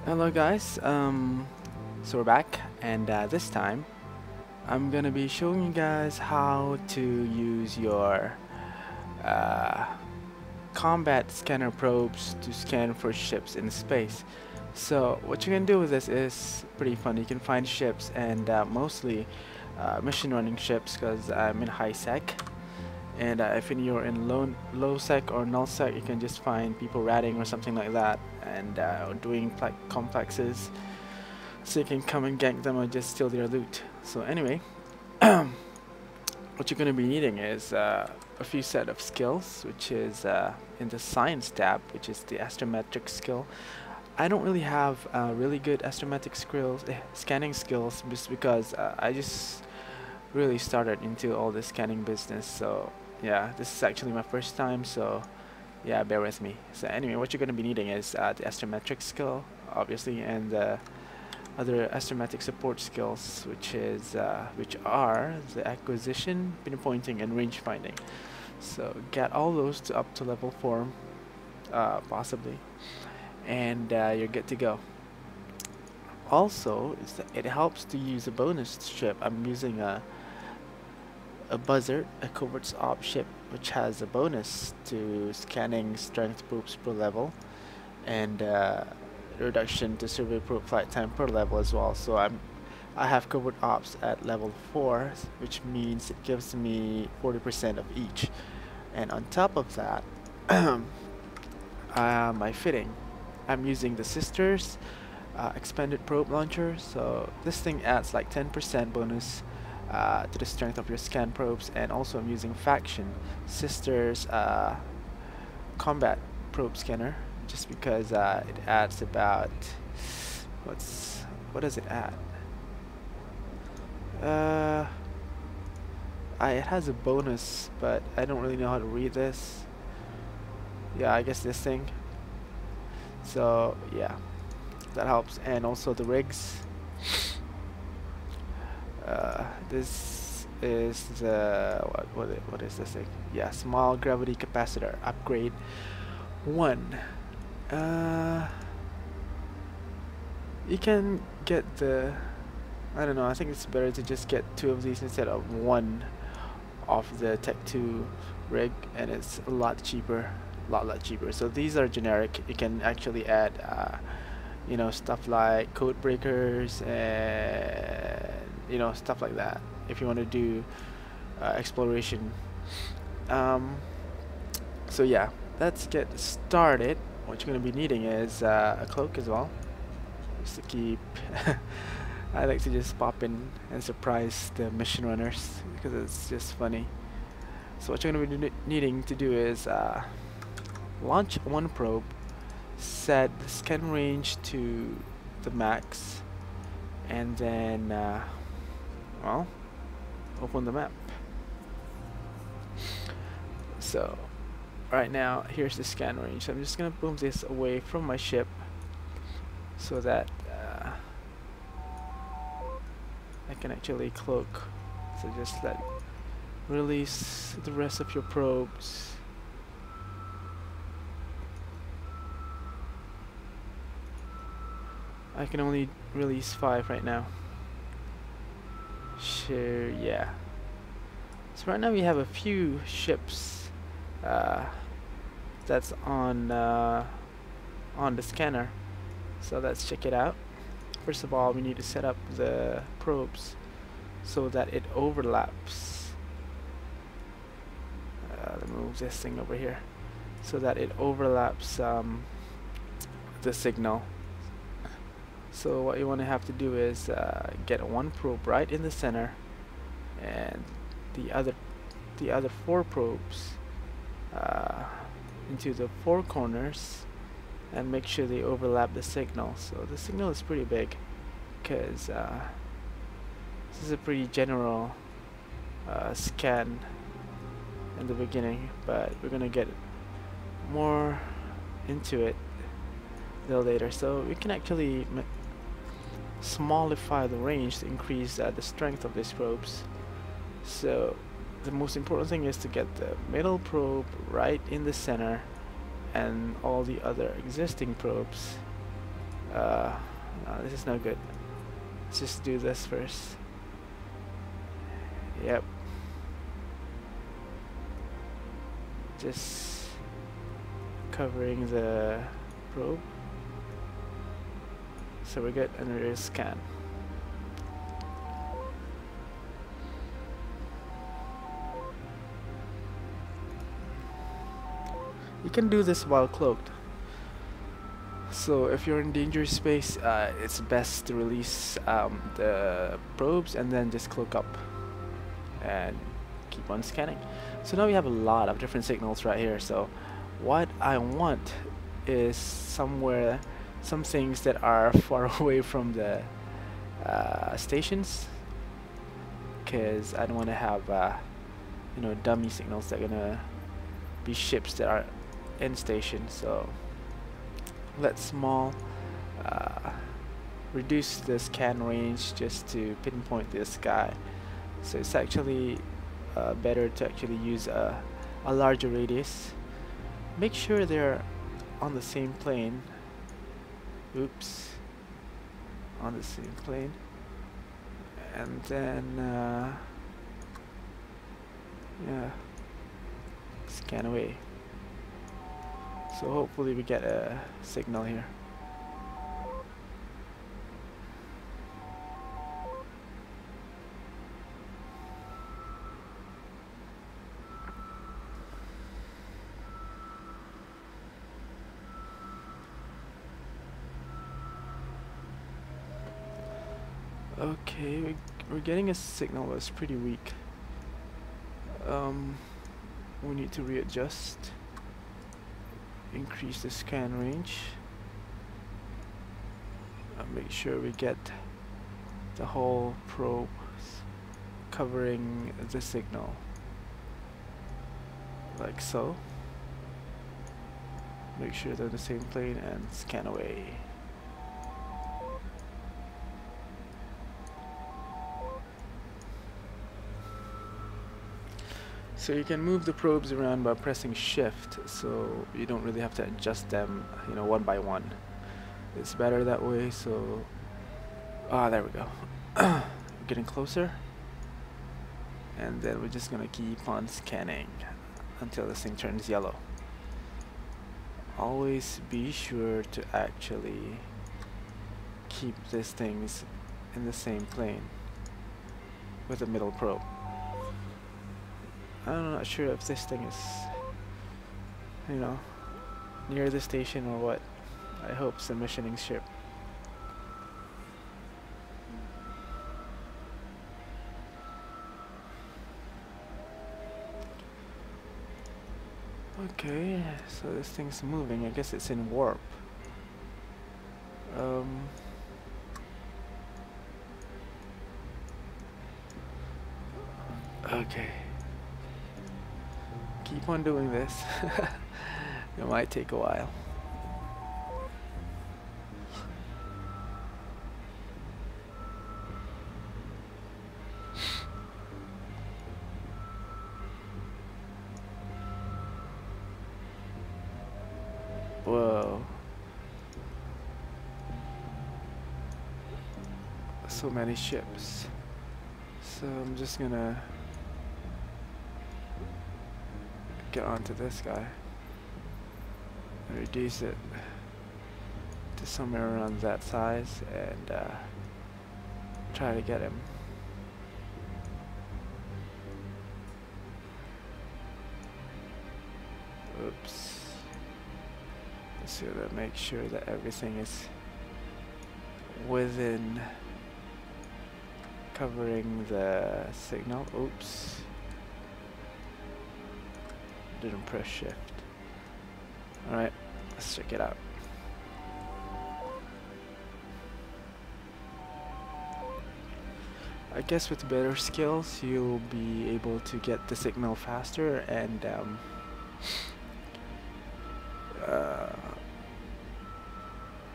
Hello guys, so we're back and this time I'm gonna be showing you guys how to use your uh, combat scanner probes to scan for ships in space. So what you can do with this is pretty fun. You can find ships and mostly mission running ships because I'm in high sec. And if you're in low sec or null sec, you can just find people ratting or something like that, and doing like complexes, so you can come and gank them or just steal their loot. So anyway, what you're going to be needing is a few set of skills, which is in the science tab, which is the astrometric skill. I don't really have really good astrometric skills, scanning skills, just because I just really started into all this scanning business. So yeah, this is actually my first time, so yeah, bear with me. So anyway, what you're going to be needing is the astrometric skill, obviously, and the other astrometric support skills, which are the acquisition, pinpointing, and range finding. So get all those to up to level 4, possibly, and you're good to go. Also, it helps to use a bonus ship. I'm using a buzzard, a covert op ship, which has a bonus to scanning strength probes per level, and reduction to survey probe flight time per level as well. So I have covert ops at level 4, which means it gives me 40% of each. And on top of that, my fitting, I'm using the Sisters expanded probe launcher. So this thing adds like 10% bonus to the strength of your scan probes, and also I'm using Faction Sisters combat probe scanner, just because it adds about what does it add? Uh, it has a bonus, but I don't really know how to read this. Yeah, I guess this thing. So yeah, that helps, and also the rigs. This is the what is this thing? Yeah, small gravity capacitor upgrade 1. You can get the, I don't know, I think it's better to just get 2 of these instead of 1 of the Tech 2 rig, and it's a lot cheaper, lot cheaper. So these are generic. You can actually add you know, stuff like code breakers and stuff like that if you want to do exploration. So yeah, let's get started. What you're going to be needing is a cloak as well, just to keep I like to just pop in and surprise the mission runners because it's just funny. So what you're going to be needing to do is launch one probe, set the scan range to the max, and then well, open the map. So right now, here's the scan range. So I'm just gonna move this away from my ship so that I can actually cloak. So just release the rest of your probes. I can only release 5 right now. Sure, yeah. So right now we have a few ships that's on the scanner. So let's check it out. First of all, we need to set up the probes so that it overlaps. Let me move this thing over here so that it overlaps the signal. So what you want to have to do is get one probe right in the center, and the other 4 probes into the 4 corners, and make sure they overlap the signal. So the signal is pretty big because this is a pretty general scan in the beginning, but we're gonna get more into it a little later. So we can actually smallify the range to increase the strength of these probes. So the most important thing is to get the middle probe right in the center, and all the other existing probes Uh, no, this is no good. Let's just do this first. Yep. Just covering the probe. So we're good, and there is scan. You can do this while cloaked. So if you're in dangerous space, it's best to release the probes and then just cloak up and keep on scanning. So now we have a lot of different signals right here. So what I want is somewhere, some things that are far away from the stations, because I don't want to have you know, dummy signals that are gonna be ships that are in station. So let's reduce the scan range just to pinpoint this guy. So it's actually better to actually use a larger radius. Make sure they're on the same plane. Oops, on the same plane, and then yeah, scan away. So hopefully we get a signal here. Okay, we're getting a signal that's pretty weak. We need to readjust, increase the scan range, make sure we get the whole probe covering the signal, like so. Make sure they're the same plane and scan away. So you can move the probes around by pressing shift, so you don't really have to adjust them, you know, one by one. It's better that way. So there we go. We're getting closer, and then we're just gonna keep on scanning until this thing turns yellow. Always be sure to actually keep these things in the same plane with the middle probe. I'm not sure if this thing is, you know, near the station or what. I hope it's a missioning ship. Okay, so this thing's moving. I guess it's in warp. Okay. Keep on doing this. It might take a while. Whoa. So many ships. So I'm just gonna get onto this guy and reduce it to somewhere around that size and try to get him. Oops. So to make sure that everything is within covering the signal. Oops. Didn't press shift. Alright, let's check it out. I guess with better skills you'll be able to get the signal faster and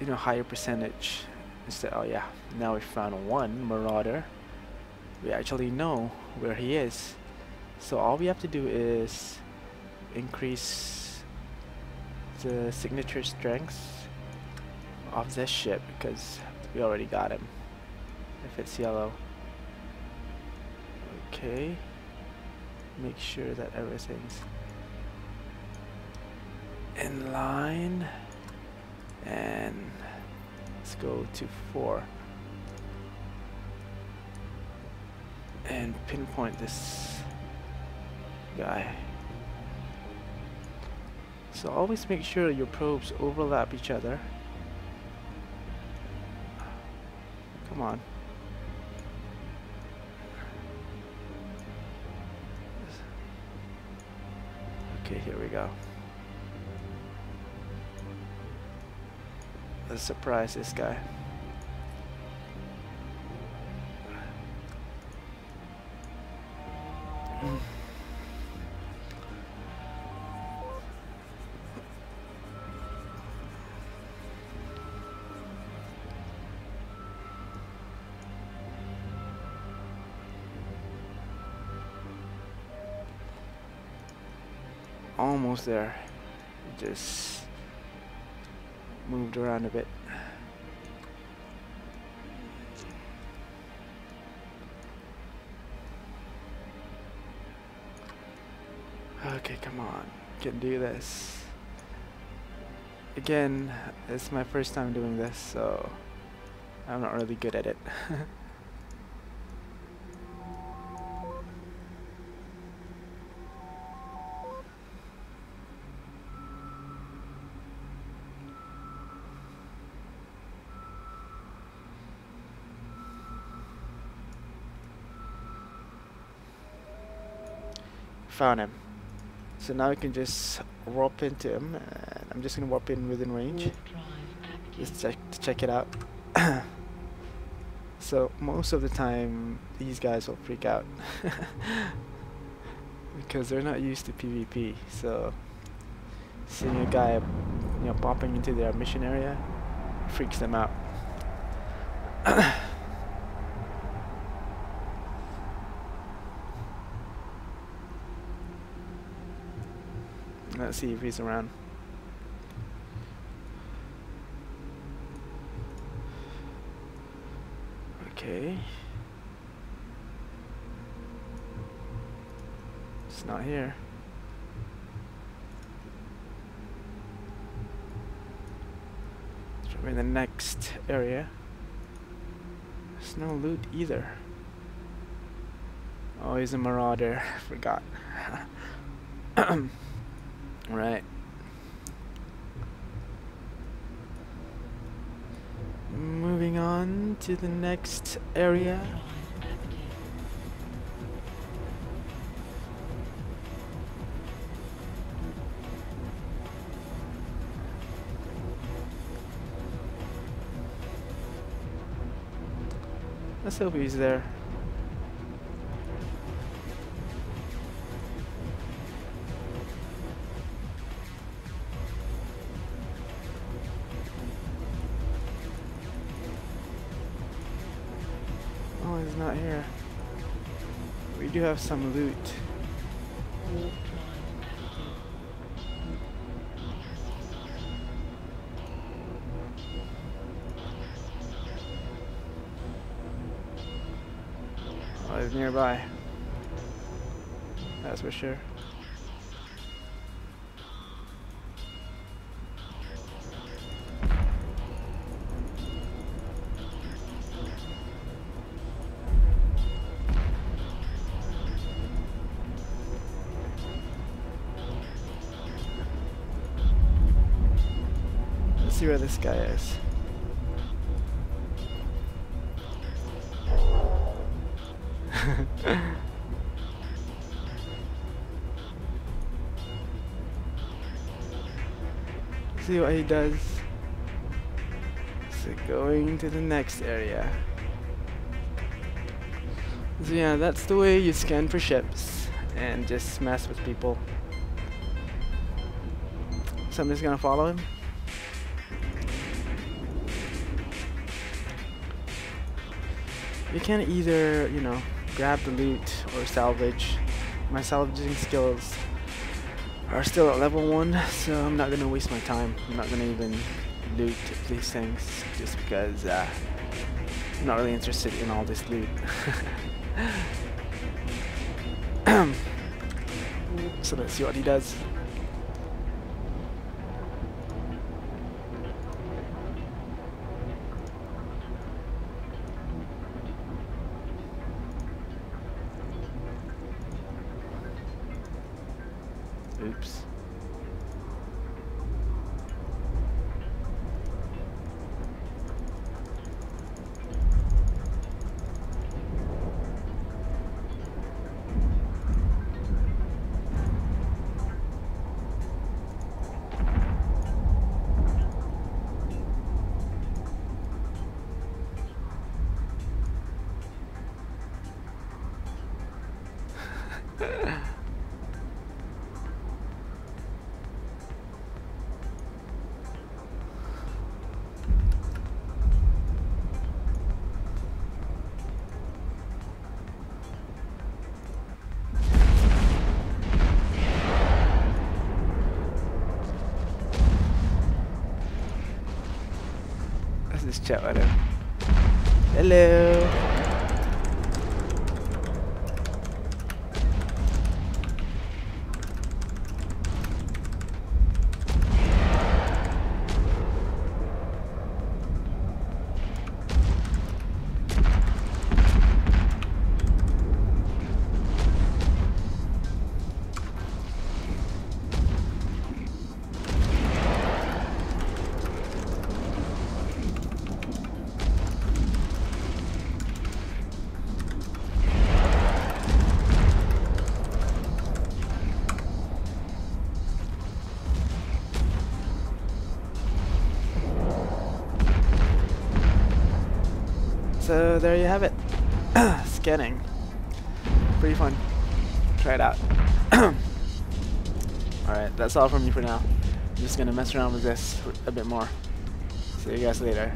you know, higher percentage. Instead, oh yeah, now we found one marauder. We actually know where he is. So all we have to do is increase the signature strength off this ship because we already got him. If it's yellow. Okay. Make sure that everything's in line. And let's go to 4. And pinpoint this guy. So always make sure your probes overlap each other. Come on. Okay, here we go. Let's surprise this guy. Almost there. Just moved around a bit. Okay, come on. Can do this. Again, it's my first time doing this, so I'm not really good at it. Found him. So now we can just warp into him, and I'm just gonna warp in within range. Just to check it out. So most of the time, these guys will freak out because they're not used to PvP. So seeing a guy, popping into their mission area freaks them out. Let's see if he's around. Okay. It's not here. It's probably in the next area. There's no loot either. Oh, he's a marauder. Forgot. Right. Moving on to the next area. Let's hope he's there. Oh, he's not here. We do have some loot. Oh, he's nearby. That's for sure. Let's see where this guy is. See what he does. So going to the next area. So yeah, that's the way you scan for ships and just mess with people. So I'm just gonna follow him. You can either, grab the loot or salvage. My salvaging skills are still at level 1, so I'm not gonna waste my time. I'm not gonna even, loot these things just because I'm not really interested in all this loot. So let's see what he does. Oops. Let's just chat with him. Hello. So there you have it. Scanning. Pretty fun. Try it out. Alright, that's all from me for now. I'm just gonna mess around with this a bit more. See you guys later.